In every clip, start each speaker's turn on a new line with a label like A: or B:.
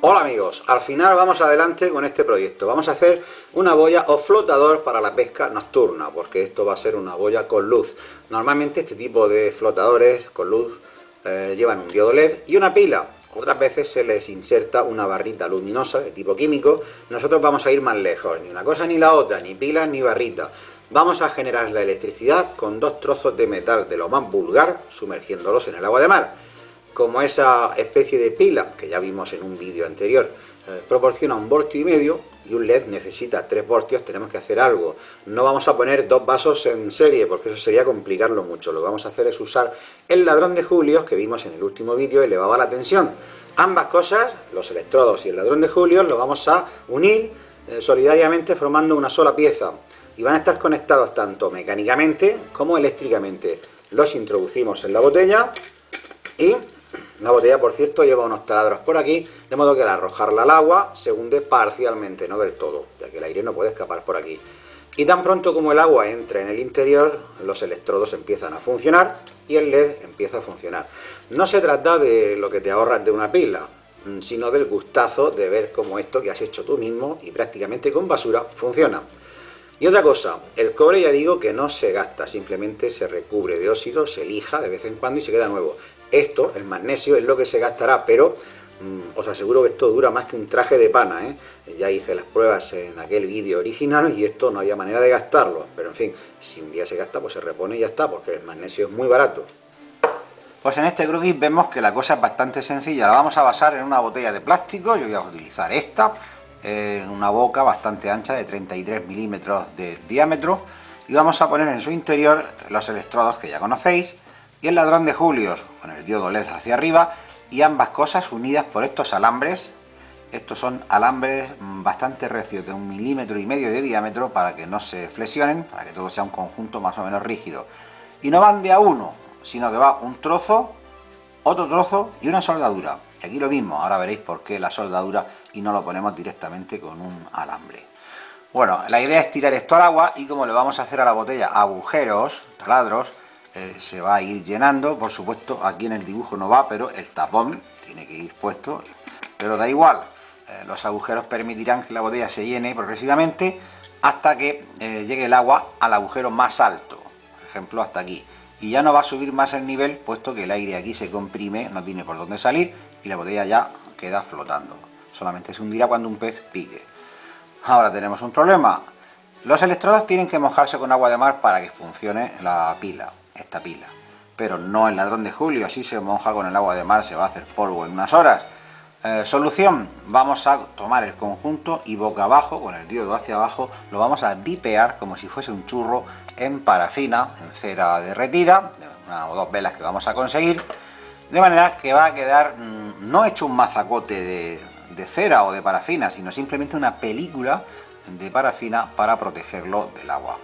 A: Hola amigos, al final vamos adelante con este proyecto. Vamos a hacer una boya o flotador para la pesca nocturna, porque esto va a ser una boya con luz. Normalmente este tipo de flotadores con luz llevan un diodo LED y una pila. Otras veces se les inserta una barrita luminosa de tipo químico. Nosotros vamos a ir más lejos, ni una cosa ni la otra, ni pilas ni barrita. Vamos a generar la electricidad con dos trozos de metal de lo más vulgar, sumergiéndolos en el agua de mar. Como esa especie de pila que ya vimos en un vídeo anterior proporciona 1,5 voltios y un LED necesita 3 voltios, tenemos que hacer algo. No vamos a poner dos vasos en serie porque eso sería complicarlo mucho. Lo que vamos a hacer es usar el ladrón de Julios que vimos en el último vídeo, elevaba la tensión. Ambas cosas, los electrodos y el ladrón de Julios, lo vamos a unir solidariamente formando una sola pieza y van a estar conectados tanto mecánicamente como eléctricamente. Los introducimos en la botella y la botella, por cierto, lleva unos taladros por aquí, de modo que al arrojarla al agua se hunde parcialmente, no del todo, ya que el aire no puede escapar por aquí. Y tan pronto como el agua entra en el interior, los electrodos empiezan a funcionar y el LED empieza a funcionar. No se trata de lo que te ahorras de una pila, sino del gustazo de ver cómo esto que has hecho tú mismo y prácticamente con basura funciona. Y otra cosa, el cobre ya digo que no se gasta, simplemente se recubre de óxido, se lija de vez en cuando y se queda nuevo. Esto, el magnesio, es lo que se gastará, pero os aseguro que esto dura más que un traje de pana, ¿eh? Ya hice las pruebas en aquel vídeo original y esto no había manera de gastarlo, pero en fin, si un día se gasta pues se repone y ya está, porque el magnesio es muy barato. Pues en este croquis vemos que la cosa es bastante sencilla. La vamos a basar en una botella de plástico. Yo voy a utilizar esta, una boca bastante ancha de 33 milímetros de diámetro, y vamos a poner en su interior los electrodos que ya conocéis y el ladrón de Julios con el diodo LED hacia arriba, y ambas cosas unidas por estos alambres. Estos son alambres bastante recios, de 1,5 milímetros de diámetro, para que no se flexionen, para que todo sea un conjunto más o menos rígido. Y no van de a uno, sino que va un trozo, otro trozo y una soldadura. Y aquí lo mismo, ahora veréis por qué la soldadura y no lo ponemos directamente con un alambre. Bueno, la idea es tirar esto al agua, y como le vamos a hacer a la botella agujeros, taladros, se va a ir llenando. Por supuesto, aquí en el dibujo no va, pero el tapón tiene que ir puesto, pero da igual. Los agujeros permitirán que la botella se llene progresivamente hasta que llegue el agua al agujero más alto, por ejemplo hasta aquí, y ya no va a subir más el nivel, puesto que el aire aquí se comprime, no tiene por dónde salir y la botella ya queda flotando. Solamente se hundirá cuando un pez pique. Ahora tenemos un problema. Los electrodos tienen que mojarse con agua de mar para que funcione la pila, esta pila, pero no el ladrón de Julio. Si se moja con el agua de mar se va a hacer polvo en unas horas. Solución, vamos a tomar el conjunto y boca abajo, con el diodo hacia abajo, lo vamos a dipear como si fuese un churro en parafina, en cera derretida, una o dos velas que vamos a conseguir, de manera que va a quedar no hecho un mazacote de cera o de parafina, sino simplemente una película de parafina para protegerlo del agua.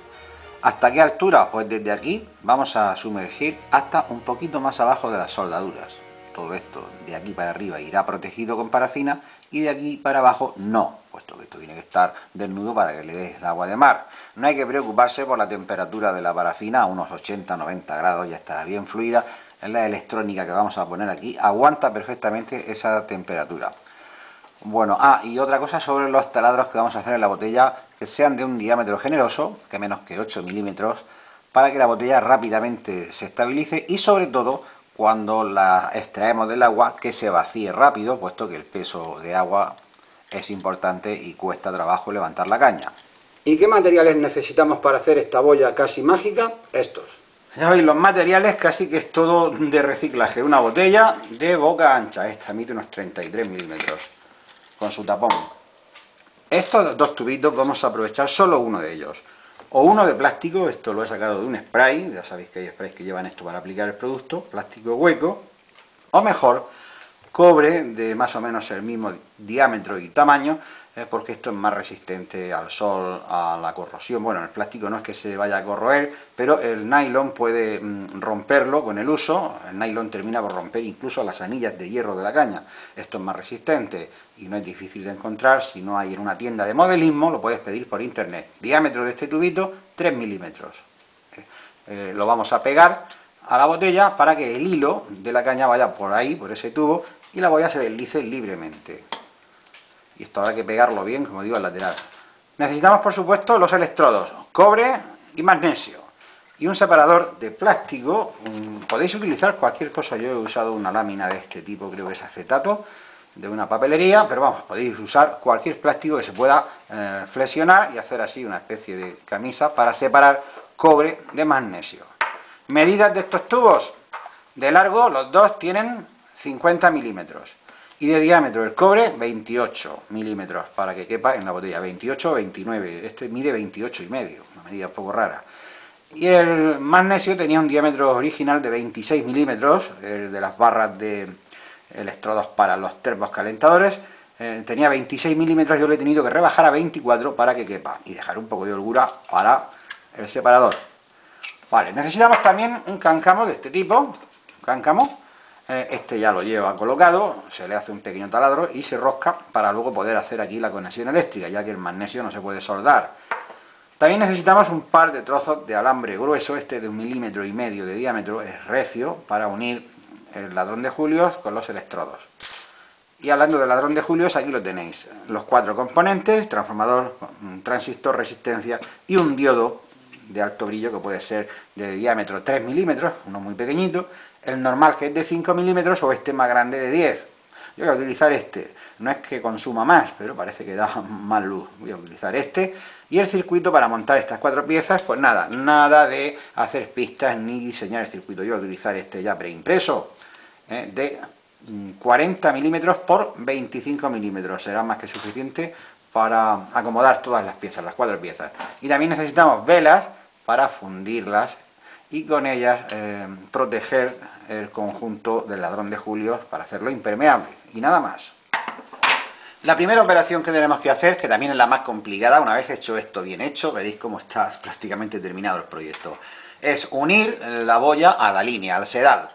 A: ¿Hasta qué altura? Pues desde aquí vamos a sumergir hasta un poquito más abajo de las soldaduras. Todo esto de aquí para arriba irá protegido con parafina y de aquí para abajo no, puesto que esto tiene que estar desnudo para que le dé el agua de mar. No hay que preocuparse por la temperatura de la parafina, a unos 80-90 grados ya estará bien fluida. Es la electrónica que vamos a poner aquí, aguanta perfectamente esa temperatura. Bueno, y otra cosa sobre los taladros que vamos a hacer en la botella, que sean de un diámetro generoso, que menos que 8 milímetros, para que la botella rápidamente se estabilice y sobre todo cuando la extraemos del agua que se vacíe rápido, puesto que el peso de agua es importante y cuesta trabajo levantar la caña. ¿Y qué materiales necesitamos para hacer esta boya casi mágica? Estos. Ya veis, los materiales casi que es todo de reciclaje. Una botella de boca ancha, esta mide unos 33 milímetros, con su tapón. Estos dos tubitos vamos a aprovechar solo uno de ellos. O uno de plástico, esto lo he sacado de un spray, ya sabéis que hay sprays que llevan esto para aplicar el producto, plástico hueco, o mejor, cobre de más o menos el mismo diámetro y tamaño, porque esto es más resistente al sol, a la corrosión. Bueno, el plástico no es que se vaya a corroer, pero el nylon puede romperlo con el uso. El nylon termina por romper incluso las anillas de hierro de la caña. Esto es más resistente y no es difícil de encontrar. Si no hay en una tienda de modelismo, lo puedes pedir por internet. Diámetro de este tubito, 3 milímetros. Lo vamos a pegar a la botella para que el hilo de la caña vaya por ahí, por ese tubo, y la boya se deslice libremente. y esto habrá que pegarlo bien, como digo, al lateral. Necesitamos, por supuesto, los electrodos, cobre y magnesio, y un separador de plástico. Podéis utilizar cualquier cosa. Yo he usado una lámina de este tipo, creo que es acetato, de una papelería, pero vamos, podéis usar cualquier plástico que se pueda flexionar y hacer así una especie de camisa para separar cobre de magnesio. Medidas de estos tubos: de largo los dos tienen 50 milímetros y de diámetro el cobre 28 milímetros para que quepa en la botella, 28 o 29, este mide 28,5, una medida un poco rara. Y el magnesio tenía un diámetro original de 26 milímetros, el de las barras de electrodos para los termocalentadores, tenía 26 milímetros, yo le he tenido que rebajar a 24 para que quepa y dejar un poco de holgura para el separador. Vale, necesitamos también un cáncamo de este tipo, cáncamo. Este ya lo lleva colocado, se le hace un pequeño taladro y se rosca para luego poder hacer aquí la conexión eléctrica, ya que el magnesio no se puede soldar. También necesitamos un par de trozos de alambre grueso, este de 1,5 milímetros de diámetro, es recio, para unir el ladrón de Julios con los electrodos. Y hablando del ladrón de Julios, aquí lo tenéis, los 4 componentes: transformador, transistor, resistencia y un diodo de alto brillo que puede ser de diámetro 3 milímetros, uno muy pequeñito, el normal que es de 5 milímetros o este más grande de 10. Yo voy a utilizar este, no es que consuma más, pero parece que da más luz. Voy a utilizar este. Y el circuito para montar estas 4 piezas, pues nada de hacer pistas ni diseñar el circuito. Yo voy a utilizar este ya preimpreso, de 40 milímetros por 25 milímetros, será más que suficiente para acomodar todas las piezas, las 4 piezas. Y también necesitamos velas para fundirlas y con ellas proteger el conjunto del ladrón de Julios para hacerlo impermeable, y nada más. La primera operación que tenemos que hacer, que también es la más complicada, una vez hecho esto bien hecho, veréis cómo está prácticamente terminado el proyecto, es unir la boya a la línea, al sedal.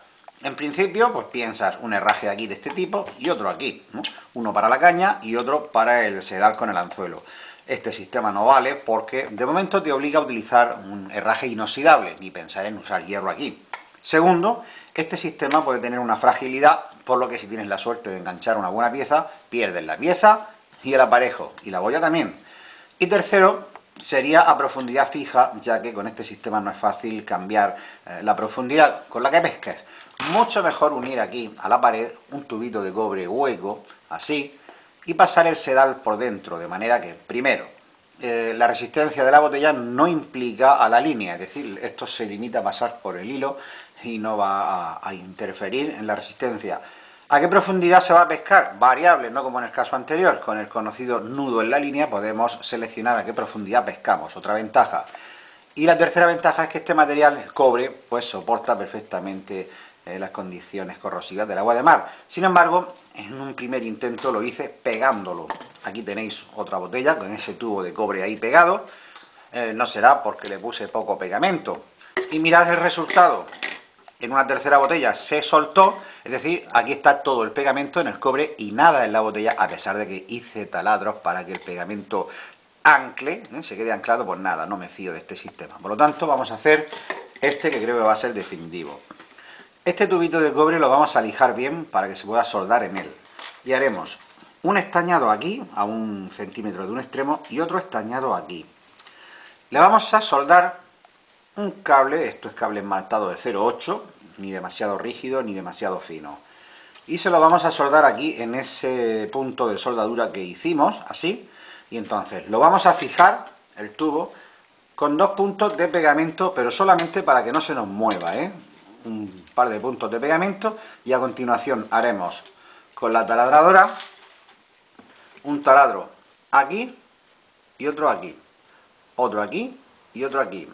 A: En principio, pues piensas un herraje aquí de este tipo y otro aquí, ¿no? Uno para la caña y otro para el sedal con el anzuelo. Este sistema no vale porque de momento te obliga a utilizar un herraje inoxidable, ni pensar en usar hierro aquí. Segundo, este sistema puede tener una fragilidad, por lo que si tienes la suerte de enganchar una buena pieza, pierdes la pieza y el aparejo, y la boya también. Y tercero, sería a profundidad fija, ya que con este sistema no es fácil cambiar la profundidad con la que pesques. Mucho mejor unir aquí a la pared un tubito de cobre hueco, así, y pasar el sedal por dentro, de manera que, primero, la resistencia de la botella no implica a la línea, es decir, esto se limita a pasar por el hilo y no va a interferir en la resistencia. ¿A qué profundidad se va a pescar? Variable, no como en el caso anterior. Con el conocido nudo en la línea podemos seleccionar a qué profundidad pescamos, otra ventaja. Y la tercera ventaja es que este material, el cobre, pues soporta perfectamente las condiciones corrosivas del agua de mar. Sin embargo, en un primer intento lo hice pegándolo. Aquí tenéis otra botella con ese tubo de cobre ahí pegado. No será porque le puse poco pegamento. Y mirad el resultado. En una tercera botella se soltó, es decir, aquí está todo el pegamento en el cobre y nada en la botella, a pesar de que hice taladros para que el pegamento ancle, se quede anclado. Pues nada, no me fío de este sistema. Por lo tanto, vamos a hacer este, que creo que va a ser definitivo. Este tubito de cobre lo vamos a lijar bien para que se pueda soldar en él. Y haremos un estañado aquí, a 1 centímetro de un extremo, y otro estañado aquí. Le vamos a soldar un cable, esto es cable esmaltado de 0,8, ni demasiado rígido ni demasiado fino. Y se lo vamos a soldar aquí en ese punto de soldadura que hicimos, así. Y entonces lo vamos a fijar, el tubo, con 2 puntos de pegamento, pero solamente para que no se nos mueva, un par de puntos de pegamento. Y a continuación haremos con la taladradora un taladro aquí y otro aquí, otro aquí y otro aquí,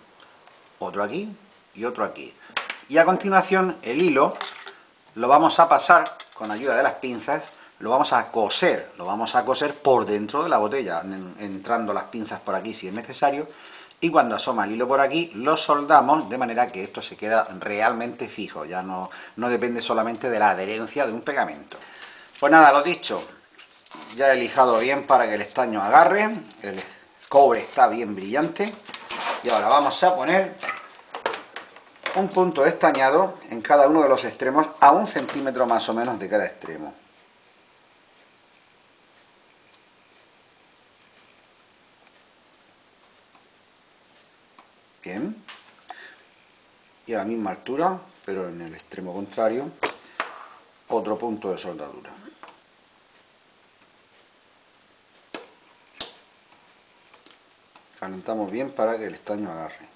A: otro aquí y otro aquí. Y a continuación el hilo lo vamos a pasar con ayuda de las pinzas, lo vamos a coser por dentro de la botella, entrando las pinzas por aquí si es necesario, y cuando asoma el hilo por aquí lo soldamos de manera que esto se queda realmente fijo, ya no depende solamente de la adherencia de un pegamento. Pues nada, lo dicho, ya he lijado bien para que el estaño agarre, el cobre está bien brillante, y ahora vamos a poner un punto de estañado en cada uno de los extremos, a 1 centímetro más o menos de cada extremo. misma altura, pero en el extremo contrario, otro punto de soldadura. Calentamos bien para que el estaño agarre.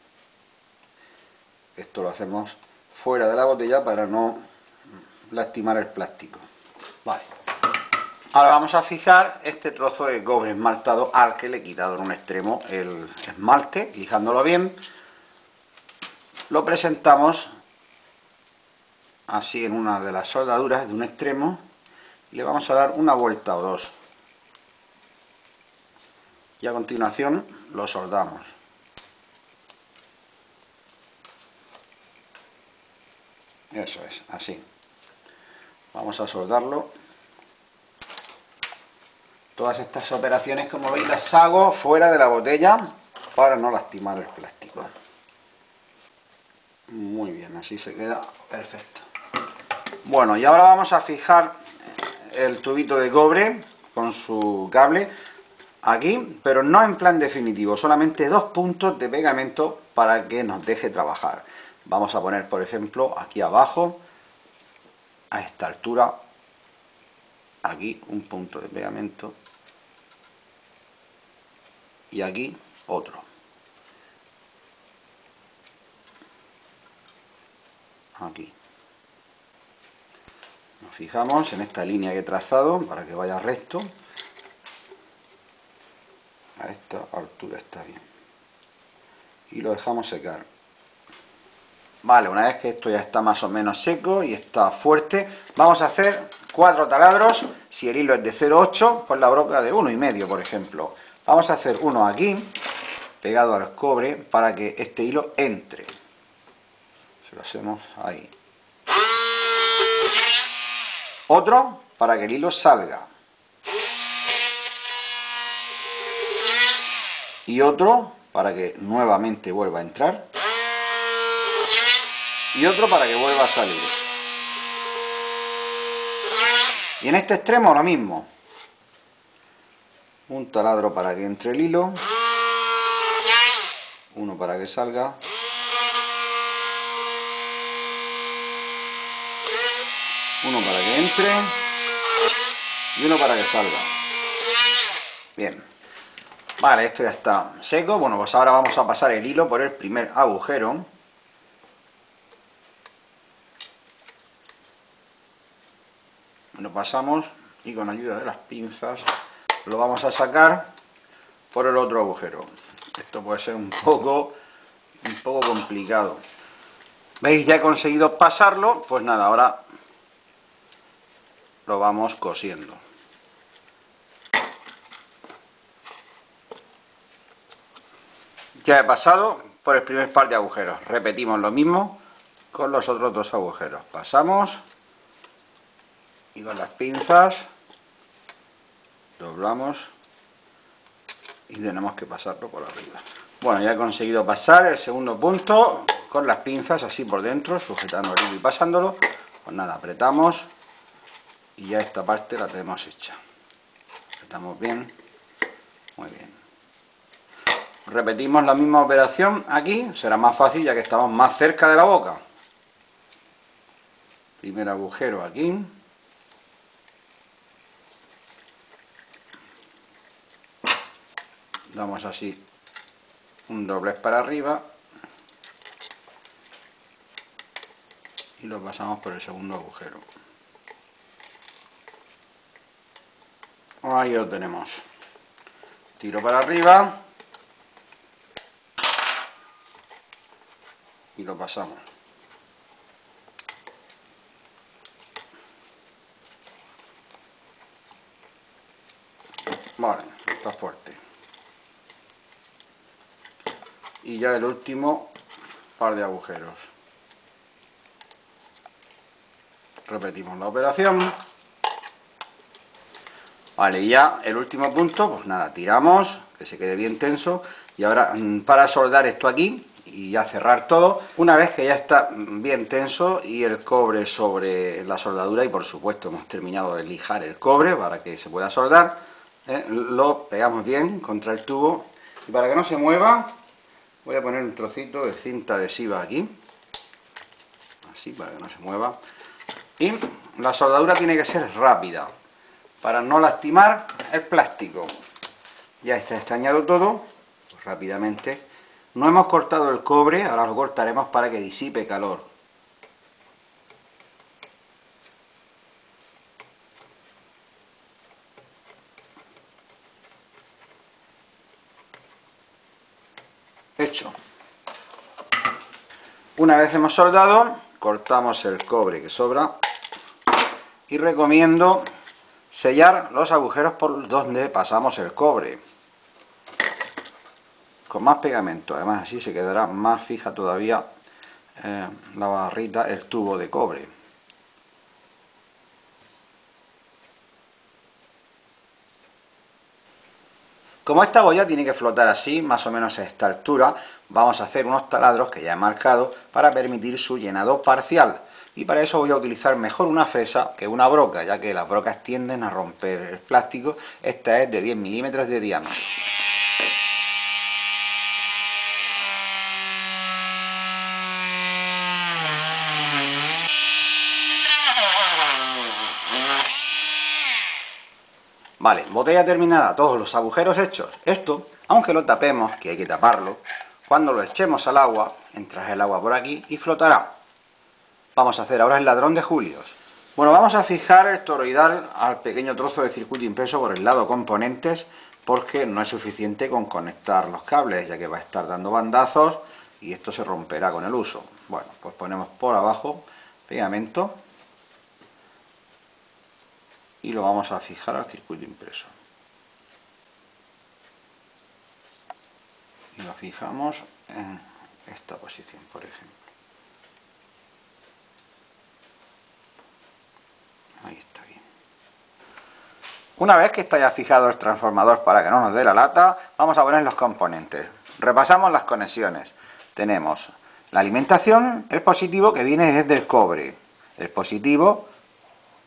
A: Esto lo hacemos fuera de la botella para no lastimar el plástico. Vale. Ahora vamos a fijar este trozo de cobre esmaltado al que le he quitado en un extremo el esmalte, lijándolo bien. Lo presentamos así en una de las soldaduras de un extremo y le vamos a dar una vuelta o dos. Y a continuación lo soldamos. Eso es, así. Vamos a soldarlo. Todas estas operaciones, como veis, las hago fuera de la botella para no lastimar el plástico. Muy bien, así se queda perfecto. Bueno, y ahora vamos a fijar el tubito de cobre con su cable aquí, pero no en plan definitivo, solamente 2 puntos de pegamento para que nos deje trabajar. Vamos a poner, por ejemplo, aquí abajo, a esta altura, aquí un punto de pegamento y aquí otro. Aquí. Nos fijamos en esta línea que he trazado para que vaya recto. A esta altura está bien. Y lo dejamos secar. Vale, una vez que esto ya está más o menos seco y está fuerte, vamos a hacer 4 taladros. Si el hilo es de 0,8, pues la broca de 1,5, por ejemplo. Vamos a hacer uno aquí, pegado al cobre, para que este hilo entre. Se lo hacemos ahí. Otro para que el hilo salga. Y otro para que nuevamente vuelva a entrar. Y otro para que vuelva a salir. Y en este extremo lo mismo. Un taladro para que entre el hilo. Uno para que salga. Uno para que entre. Y uno para que salga. Bien. Vale, esto ya está seco. Bueno, pues ahora vamos a pasar el hilo por el primer agujero. Lo pasamos y con ayuda de las pinzas lo vamos a sacar por el otro agujero. Esto puede ser un poco complicado. ¿Veis? Ya he conseguido pasarlo. Pues nada, ahora lo vamos cosiendo. Ya he pasado por el primer par de agujeros. Repetimos lo mismo con los otros 2 agujeros. Pasamos y con las pinzas doblamos y tenemos que pasarlo por arriba. Bueno, ya he conseguido pasar el segundo punto con las pinzas así por dentro, sujetando el hilo y pasándolo. Pues nada, apretamos y ya esta parte la tenemos hecha. Apretamos bien, muy bien. Repetimos la misma operación aquí, será más fácil ya que estamos más cerca de la boca. Primer agujero aquí. Damos así un doblez para arriba y lo pasamos por el segundo agujero. Ahí lo tenemos. Tiro para arriba y lo pasamos. Vale, está fuerte. Y ya el último par de agujeros. Repetimos la operación. Vale, y ya el último punto, pues nada, tiramos, que se quede bien tenso. Y ahora para soldar esto aquí y ya cerrar todo, una vez que ya está bien tenso y el cobre sobre la soldadura, y por supuesto hemos terminado de lijar el cobre para que se pueda soldar, lo pegamos bien contra el tubo y para que no se mueva voy a poner un trocito de cinta adhesiva aquí así para que no se mueva. Y la soldadura tiene que ser rápida, para no lastimar el plástico. Ya está estañado todo, pues rápidamente. No hemos cortado el cobre, ahora lo cortaremos para que disipe calor. Hecho. Una vez hemos soldado, cortamos el cobre que sobra y recomiendo sellar los agujeros por donde pasamos el cobre con más pegamento, además así se quedará más fija todavía la barrita, el tubo de cobre. Como esta boya tiene que flotar así, más o menos a esta altura, vamos a hacer unos taladros que ya he marcado para permitir su llenado parcial. Y para eso voy a utilizar mejor una fresa que una broca, ya que las brocas tienden a romper el plástico. Esta es de 10 milímetros de diámetro. Vale, botella terminada, todos los agujeros hechos. Esto, aunque lo tapemos, que hay que taparlo, cuando lo echemos al agua, entrará el agua por aquí y flotará. Vamos a hacer ahora el ladrón de Julios. Bueno, vamos a fijar el toroidal al pequeño trozo de circuito impreso por el lado componentes, porque no es suficiente con conectar los cables, ya que va a estar dando bandazos y esto se romperá con el uso. Bueno, pues ponemos por abajo pegamento y lo vamos a fijar al circuito impreso. Y lo fijamos en esta posición, por ejemplo. Ahí está bien. Una vez que está ya fijado el transformador para que no nos dé la lata, vamos a poner los componentes. Repasamos las conexiones. Tenemos la alimentación, el positivo que viene desde el cobre. El positivo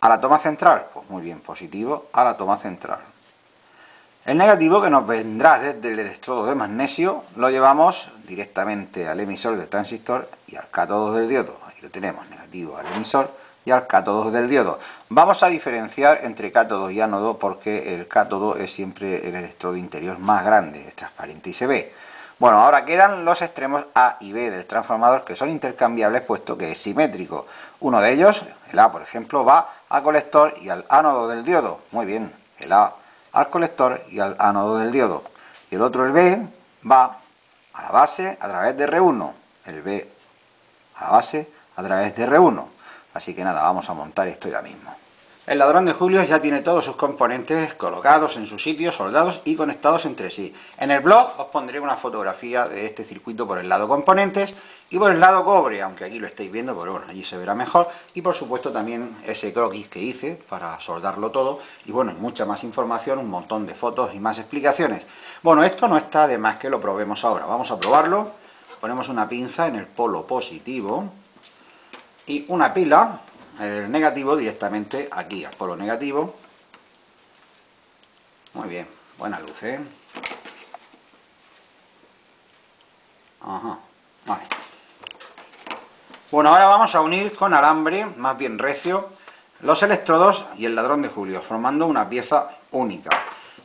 A: a la toma central. Pues muy bien, positivo a la toma central. El negativo que nos vendrá desde el electrodo de magnesio lo llevamos directamente al emisor del transistor y al cátodo del diodo. Aquí lo tenemos, negativo al emisor y al cátodo del diodo. Vamos a diferenciar entre cátodo y ánodo porque el cátodo es siempre el electrodo interior más grande, es transparente y se ve. Bueno, ahora quedan los extremos A y B del transformador que son intercambiables puesto que es simétrico. Uno de ellos, el A por ejemplo, va al colector y al ánodo del diodo. Muy bien, el A al colector y al ánodo del diodo. Y el otro, el B, va a la base a través de R1. El B a la base a través de R1. Así que nada, vamos a montar esto ya mismo. El ladrón de Julios ya tiene todos sus componentes colocados en su sitio, soldados y conectados entre sí. En el blog os pondré una fotografía de este circuito por el lado componentes y por el lado cobre, aunque aquí lo estáis viendo, pero bueno, allí se verá mejor. Y por supuesto también ese croquis que hice para soldarlo todo. Y bueno, mucha más información, un montón de fotos y más explicaciones. Bueno, esto no está de más que lo probemos ahora. Vamos a probarlo. Ponemos una pinza en el polo positivo y una pila, el negativo, directamente aquí al polo negativo. Muy bien, buena luz, ¿eh? Ajá, vale. Bueno, ahora vamos a unir con alambre, más bien recio, los electrodos y el ladrón de Julios, formando una pieza única.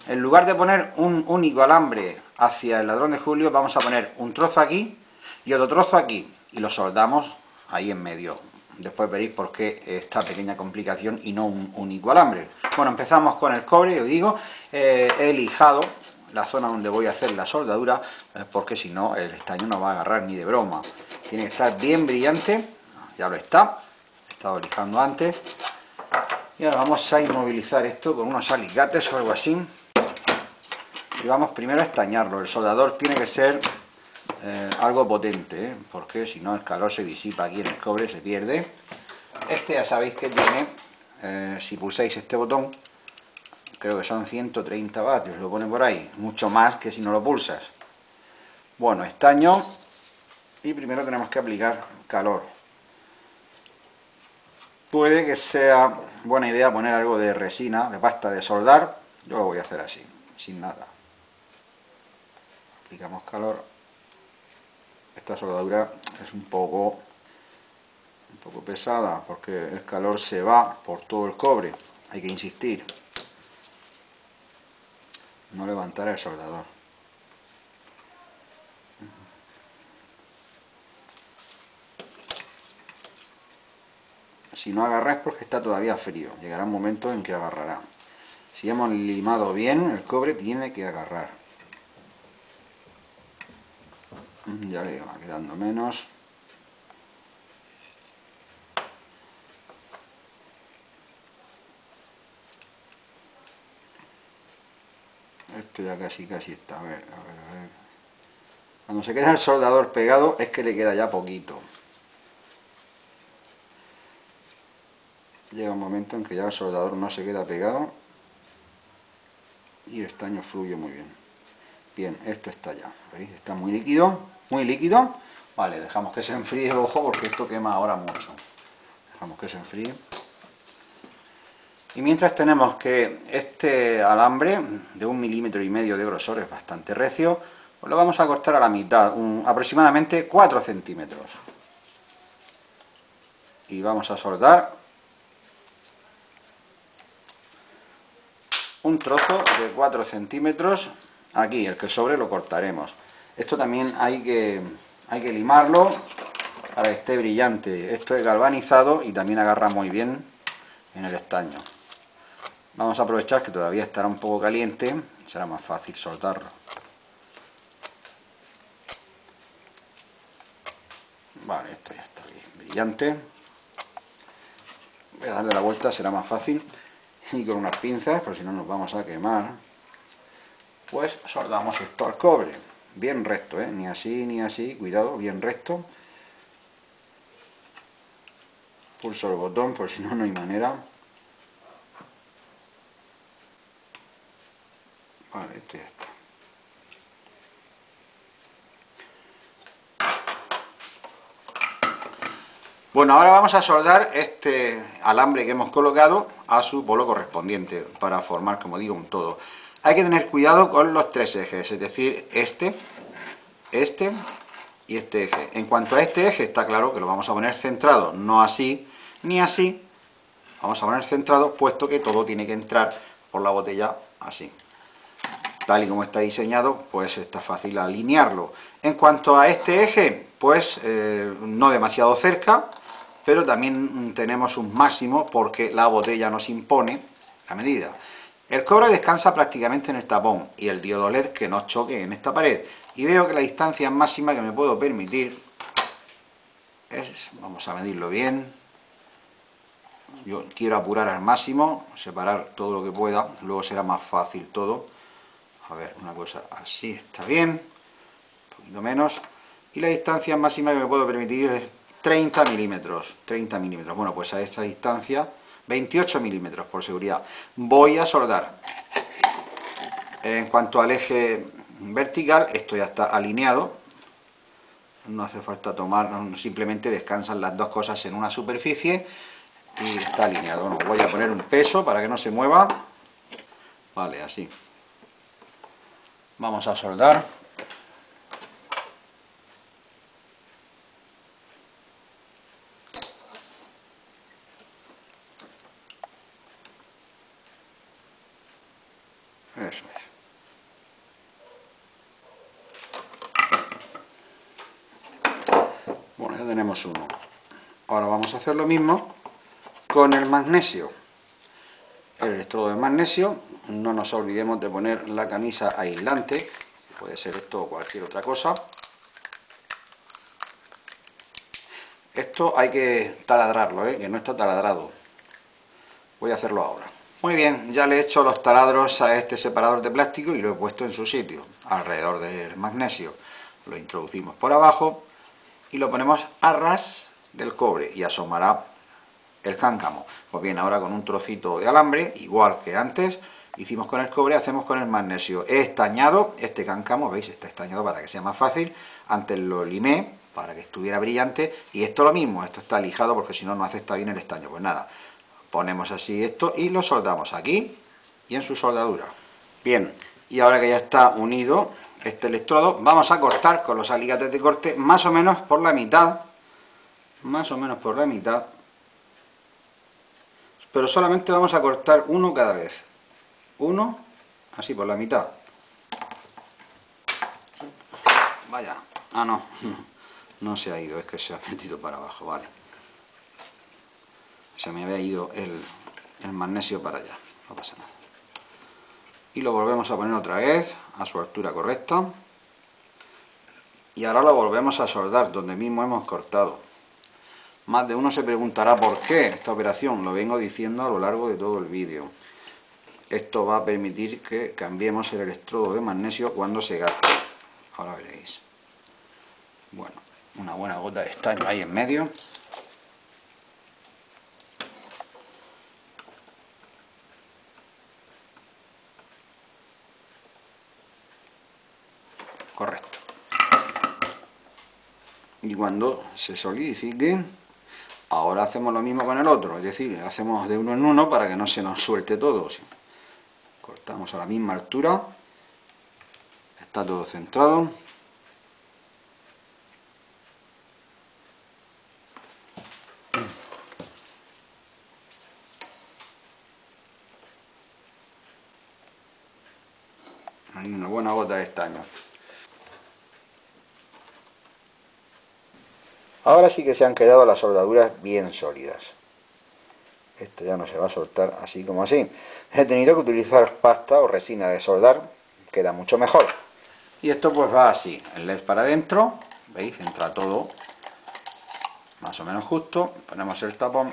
A: En lugar de poner un único alambre hacia el ladrón de Julios, vamos a poner un trozo aquí y otro trozo aquí, y lo soldamos ahí en medio. Después veréis por qué esta pequeña complicación y no un único alambre. Bueno, empezamos con el cobre, os digo, he lijado la zona donde voy a hacer la soldadura, porque si no el estaño no va a agarrar ni de broma. Tiene que estar bien brillante, ya lo está, he estado lijando antes. Y ahora vamos a inmovilizar esto con unos alicates o algo así. Y vamos primero a estañarlo. El soldador tiene que ser algo potente, porque si no el calor se disipa aquí en el cobre, se pierde. Este ya sabéis que tiene, si pulsáis este botón, creo que son 130 vatios, lo pone por ahí, mucho más que si no lo pulsas. Bueno, estaño y primero tenemos que aplicar calor. Puede que sea buena idea poner algo de resina, de pasta de soldar. Yo lo voy a hacer así, sin nada. Aplicamos calor. Esta soldadura es un poco poco pesada porque el calor se va por todo el cobre, hay que insistir. No levantar el soldador. Si no agarra es porque está todavía frío, llegará un momento en que agarrará. Si hemos limado bien, el cobre tiene que agarrar. Ya le va quedando menos. Esto ya casi está. A ver. Cuando se queda el soldador pegado es que le queda ya poquito. Llega un momento en que ya el soldador no se queda pegado y el estaño fluye muy bien. Bien, esto está ya, ¿veis? Está muy líquido, muy líquido. Vale, dejamos que se enfríe, ojo, porque esto quema ahora mucho. Dejamos que se enfríe. Y mientras tenemos que este alambre de 1,5 milímetros de grosor es bastante recio, pues lo vamos a cortar a la mitad, aproximadamente 4 centímetros. Y vamos a soldar un trozo de 4 centímetros, aquí, el que sobre lo cortaremos. Esto también hay que limarlo para que esté brillante. Esto es galvanizado y también agarra muy bien en el estaño. Vamos a aprovechar que todavía estará un poco caliente, será más fácil soltarlo. Vale, esto ya está bien brillante. Voy a darle la vuelta, será más fácil. Y con unas pinzas, por si no nos vamos a quemar, pues soldamos esto al cobre. Bien recto, ni así, cuidado, bien recto. Pulso el botón, por si no, no hay manera. Vale, esto ya está. Bueno, ahora vamos a soldar este alambre que hemos colocado a su polo correspondiente para formar, como digo, un todo. Hay que tener cuidado con los 3 ejes, es decir, este y este eje. En cuanto a este eje, está claro que lo vamos a poner centrado, no así ni así. Vamos a poner centrado, puesto que todo tiene que entrar por la botella así. Tal y como está diseñado, pues está fácil alinearlo. En cuanto a este eje, pues no demasiado cerca, pero también tenemos un máximo porque la botella nos impone la medida. El cobre descansa prácticamente en el tapón y el diodo LED que no choque en esta pared. Y veo que la distancia máxima que me puedo permitir es, vamos a medirlo bien, yo quiero apurar al máximo, separar todo lo que pueda, luego será más fácil todo. A ver, una cosa así está bien, un poquito menos. Y la distancia máxima que me puedo permitir es 30 milímetros. 30 milímetros. Bueno, pues a esta distancia, 28 milímetros por seguridad. Voy a soldar. En cuanto al eje vertical, esto ya está alineado. No hace falta tomar, simplemente descansan las dos cosas en una superficie y está alineado. Bueno, voy a poner un peso para que no se mueva. Vale, así. Vamos a soldar. Eso es. Bueno, ya tenemos uno. Ahora vamos a hacer lo mismo con el magnesio. El electrodo de magnesio, no nos olvidemos de poner la camisa aislante, puede ser esto o cualquier otra cosa. Esto hay que taladrarlo, que no está taladrado. Voy a hacerlo ahora. Muy bien, ya le he hecho los taladros a este separador de plástico y lo he puesto en su sitio, alrededor del magnesio. Lo introducimos por abajo y lo ponemos a ras del cobre y asomará el cáncamo. Pues bien, ahora con un trocito de alambre, igual que antes hicimos con el cobre, hacemos con el magnesio. He estañado este cáncamo, veis, está estañado para que sea más fácil. Antes lo limé para que estuviera brillante y esto lo mismo, esto está lijado porque si no, no acepta bien el estaño. Pues nada, ponemos así esto y lo soldamos aquí y en su soldadura. Bien, y ahora que ya está unido este electrodo, vamos a cortar con los alicates de corte más o menos por la mitad más o menos por la mitad, pero solamente vamos a cortar uno cada vez. Uno, así por la mitad. Vaya, ah no, no se ha ido, es que se ha metido para abajo, vale. Se me había ido el magnesio para allá, no pasa nada. Y lo volvemos a poner otra vez a su altura correcta. Y ahora lo volvemos a soldar donde mismo hemos cortado. Más de uno se preguntará por qué esta operación, lo vengo diciendo a lo largo de todo el vídeo. Esto va a permitir que cambiemos el electrodo de magnesio cuando se gaste. Ahora veréis. Bueno, una buena gota de estaño ahí en medio. Correcto. Y cuando se solidifique, ahora hacemos lo mismo con el otro, es decir, hacemos de uno en uno para que no se nos suelte todo. Cortamos a la misma altura, está todo centrado. Hay una buena gota de estaño. Ahora sí que se han quedado las soldaduras bien sólidas. Esto ya no se va a soltar así como así. He tenido que utilizar pasta o resina de soldar, queda mucho mejor. Y esto pues va así, el LED para adentro, veis, entra todo más o menos justo, ponemos el tapón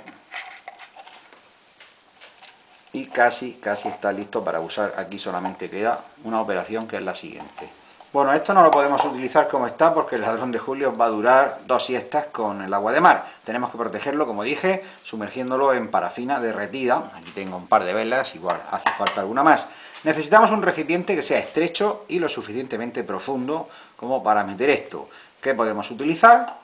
A: y casi está listo para usar. Aquí solamente queda una operación que es la siguiente. Bueno, esto no lo podemos utilizar como está porque el ladrón de Julio va a durar 2 siestas con el agua de mar. Tenemos que protegerlo, como dije, sumergiéndolo en parafina derretida. Aquí tengo un par de velas, igual hace falta alguna más. Necesitamos un recipiente que sea estrecho y lo suficientemente profundo como para meter esto. ¿Qué podemos utilizar?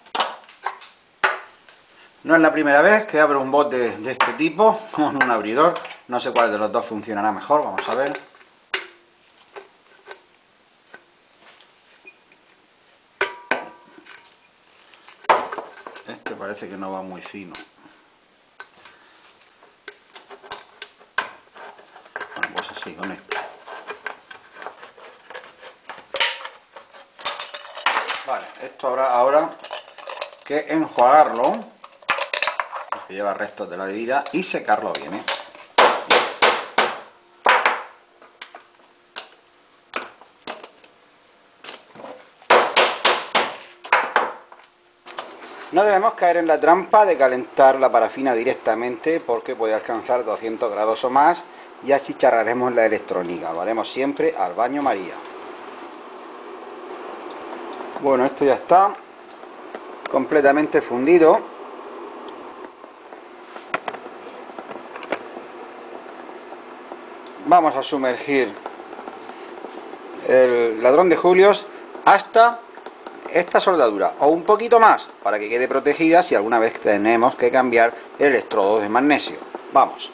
A: No es la primera vez que abro un bote de este tipo con un abridor. No sé cuál de los dos funcionará mejor, vamos a ver. Este parece que no va muy fino. Bueno, pues así, con esto. Vale, esto habrá ahora que enjuagarlo, porque lleva restos de la bebida, y secarlo bien, ¿eh? No debemos caer en la trampa de calentar la parafina directamente porque puede alcanzar 200 grados o más y achicharraremos la electrónica. Lo haremos siempre al baño María. Bueno, esto ya está completamente fundido. Vamos a sumergir el ladrón de Julios hasta esta soldadura o un poquito más para que quede protegida si alguna vez tenemos que cambiar el electrodo de magnesio. Vamos.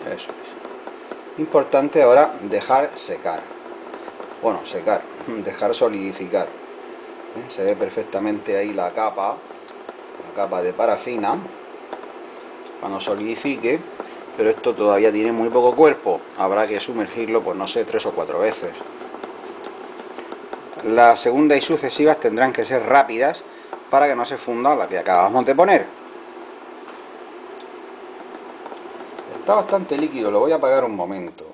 A: Eso es. Importante ahora dejar secar. Bueno, secar, dejar solidificar. Se ve perfectamente ahí la capa de parafina cuando solidifique, pero esto todavía tiene muy poco cuerpo, habrá que sumergirlo, pues no sé, 3 o 4 veces. Las segundas y sucesivas tendrán que ser rápidas para que no se funda la que acabamos de poner. Está bastante líquido, lo voy a apagar un momento.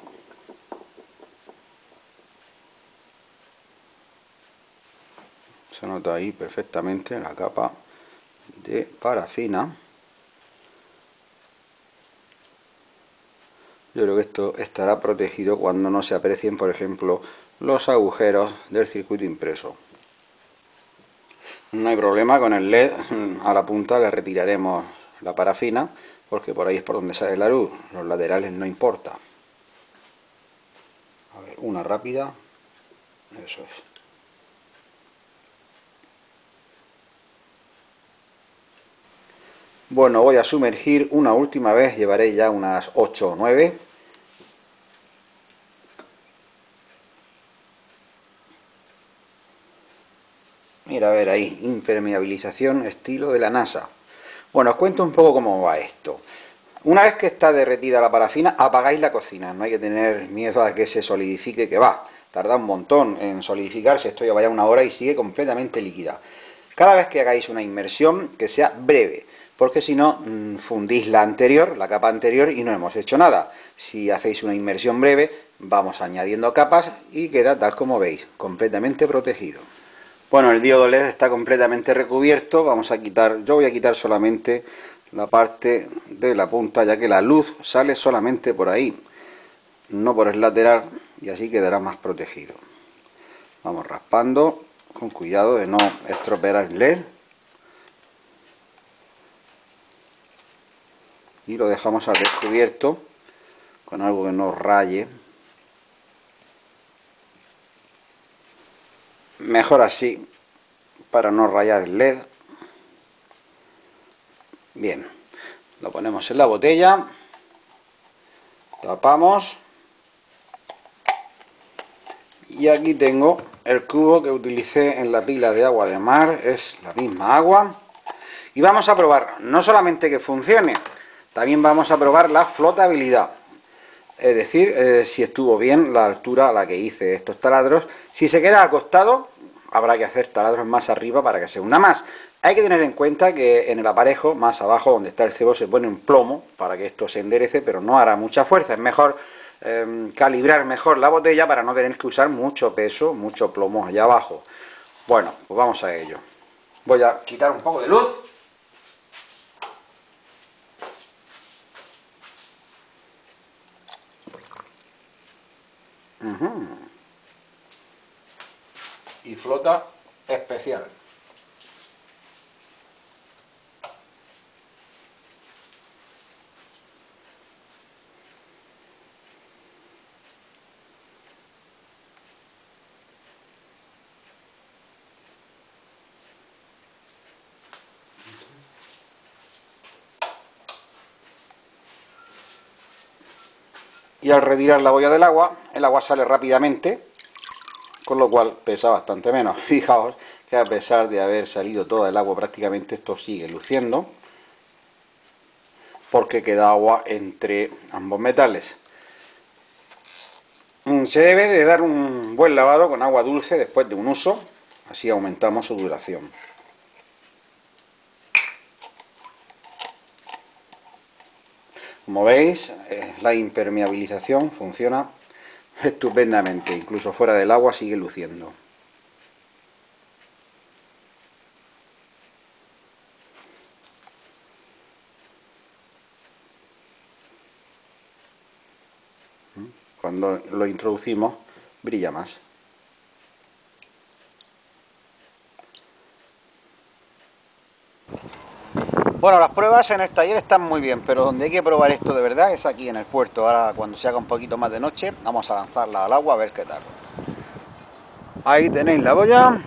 A: Se nota ahí perfectamente la capa de parafina. Yo creo que esto estará protegido cuando no se aprecien, por ejemplo, los agujeros del circuito impreso. No hay problema con el LED, a la punta le retiraremos la parafina, porque por ahí es por donde sale la luz, los laterales no importa. A ver, una rápida, eso es. Bueno, voy a sumergir una última vez, llevaré ya unas 8 o 9. Mira, a ver ahí, impermeabilización estilo de la NASA. Bueno, os cuento un poco cómo va esto. Una vez que está derretida la parafina, apagáis la cocina. No hay que tener miedo a que se solidifique, que va. Tarda un montón en solidificarse, esto ya vaya una hora y sigue completamente líquida. Cada vez que hagáis una inmersión, que sea breve, porque si no, fundís la anterior, la capa anterior, y no hemos hecho nada. Si hacéis una inmersión breve, vamos añadiendo capas y queda tal como veis, completamente protegido. Bueno, el diodo LED está completamente recubierto. Vamos a quitar, yo voy a quitar solamente la parte de la punta, ya que la luz sale solamente por ahí, no por el lateral, y así quedará más protegido. Vamos raspando con cuidado de no estropear el LED y lo dejamos al descubierto con algo que no raye. Mejor así, para no rayar el LED. Bien, lo ponemos en la botella, tapamos, y aquí tengo el cubo que utilicé en la pila de agua de mar, es la misma agua, y vamos a probar no solamente que funcione, también vamos a probar la flotabilidad, es decir, si estuvo bien la altura a la que hice estos taladros. Si se queda acostado, habrá que hacer taladros más arriba para que se hunda más. Hay que tener en cuenta que en el aparejo, más abajo donde está el cebo, se pone un plomo para que esto se enderece, pero no hará mucha fuerza. Es mejor calibrar mejor la botella para no tener que usar mucho peso, mucho plomo allá abajo. Bueno, pues vamos a ello. Voy a quitar un poco de luz. Y flota especial. Y al retirar la boya del agua, el agua sale rápidamente, con lo cual pesa bastante menos. Fijaos que a pesar de haber salido toda el agua prácticamente, esto sigue luciendo, porque queda agua entre ambos metales. Se debe de dar un buen lavado con agua dulce después de un uso, así aumentamos su duración. Como veis, la impermeabilización funciona estupendamente, incluso fuera del agua sigue luciendo. Cuando lo introducimos, brilla más. Bueno, las pruebas en el taller están muy bien, pero donde hay que probar esto de verdad es aquí en el puerto. Ahora, cuando se haga un poquito más de noche, vamos a lanzarla al agua a ver qué tal. Ahí tenéis la boya.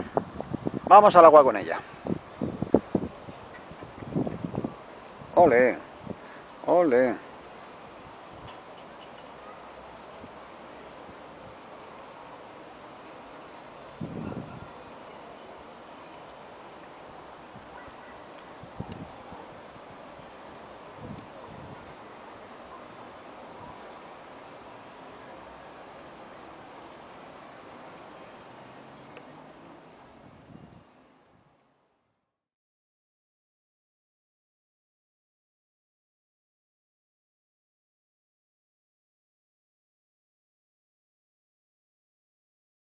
A: Vamos al agua con ella. ¡Ole! ¡Ole!